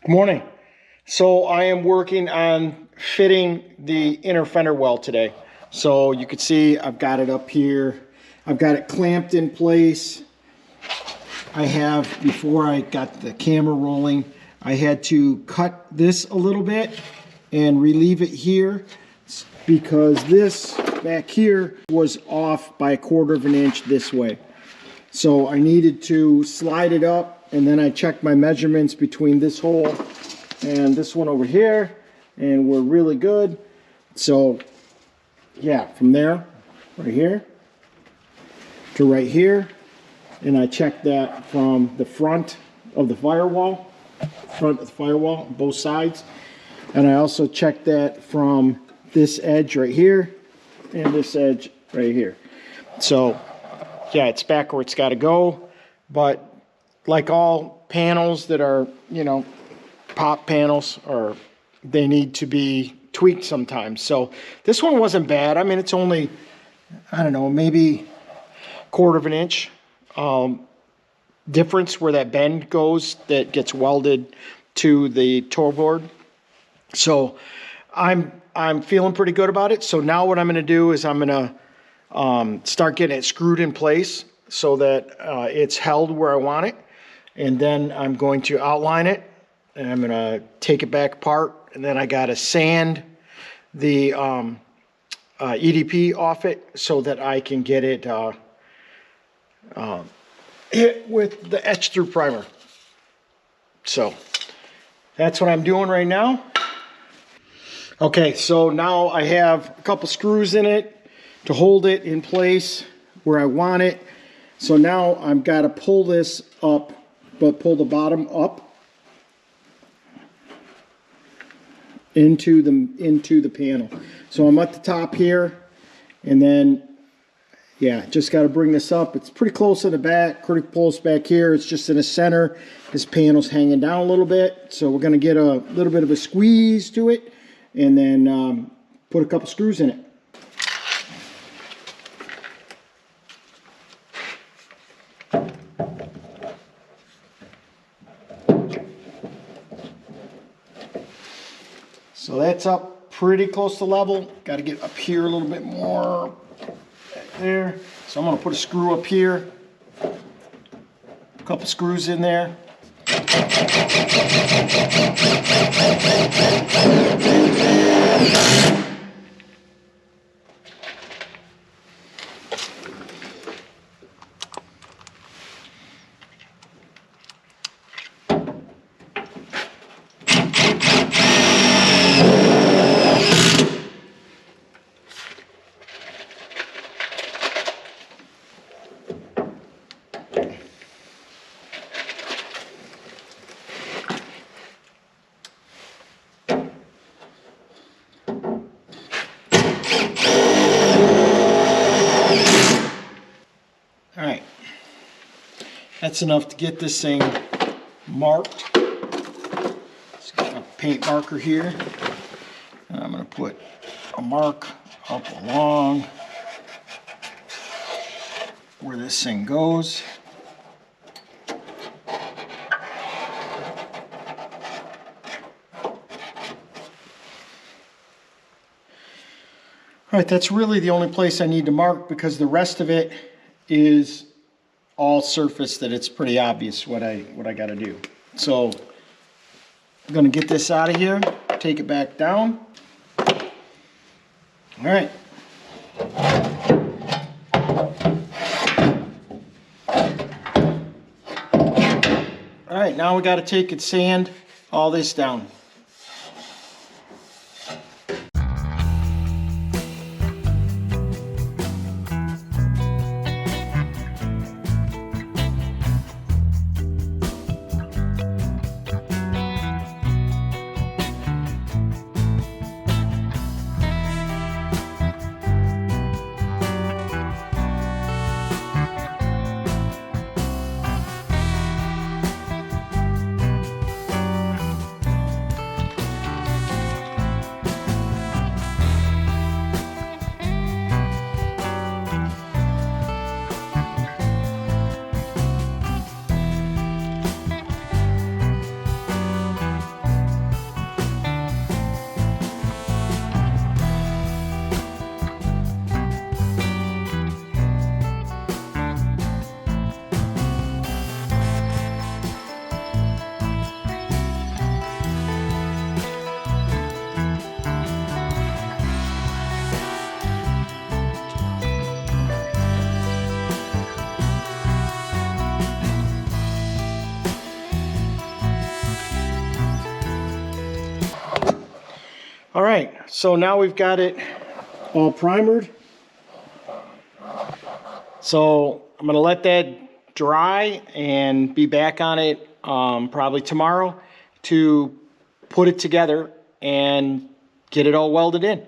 Morning. So I am working on fitting the inner fender well today. So you can see I've got it up here. I've got it clamped in place. I have, before I got the camera rolling, I had to cut this a little bit and relieve it here because this back here was off by 1/4 of an inch this way. So I needed to slide it up, and then I checked my measurements between this hole and this one over here, and we're really good. So yeah, from there, right here to right here, and I checked that from the front of the firewall, both sides, and I also checked that from this edge right here and this edge right here. So yeah, it's back where it's got to go, but like all panels that are, you know, pop panels, or they need to be tweaked sometimes. So this one wasn't bad. I mean, it's only, I don't know, maybe 1/4 of an inch difference where that bend goes that gets welded to the toe board. So I'm feeling pretty good about it. So now what I'm going to do is I'm going to start getting it screwed in place so that it's held where I want it. And then I'm going to outline it, and I'm going to take it back apart, and then I got to sand the EDP off it so that I can get it hit with the etch through primer. So that's what I'm doing right now. Okay, so now I have a couple screws in it to hold it in place where I want it. So now I've got to pull this up, but pull the bottom up into the panel. So I'm at the top here, and then yeah, just got to bring this up. It's pretty close in the back, pretty close back here. It's just in the center. This panel's hanging down a little bit, so we're going to get a little bit of a squeeze to it, and then put a couple screws in it. So that's up pretty close to level. Got to get up here a little bit more. There. So I'm going to put a screw up here. A couple screws in there. That's enough to get this thing marked. Let's get a paint marker here. And I'm going to put a mark up along where this thing goes. All right, that's really the only place I need to mark, because the rest of it is all surface that it's pretty obvious what I got to do. So I'm going to get this out of here, take it back down. All right. All right, now we got to take and sand all this down. All right, so now we've got it all primered. So I'm gonna let that dry and be back on it probably tomorrow to put it together and get it all welded in.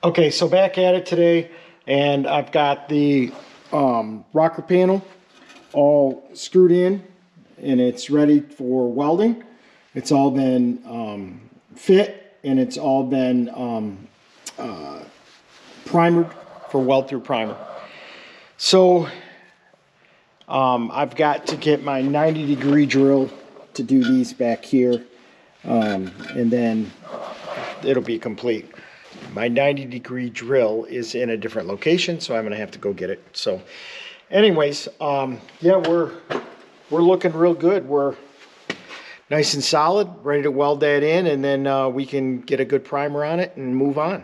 Okay, so back at it today, and I've got the rocker panel all screwed in, and it's ready for welding. It's all been fit, and it's all been primered for weld-through primer. So I've got to get my 90-degree drill to do these back here, and then it'll be complete. my 90-degree drill is in a different location, so I'm gonna have to go get it. So anyways, yeah, we're looking real good. We're nice and solid, ready to weld that in, and then we can get a good primer on it and move on.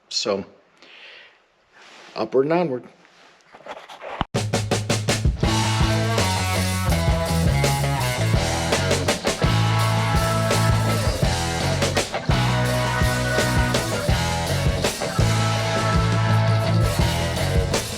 So upward and onward.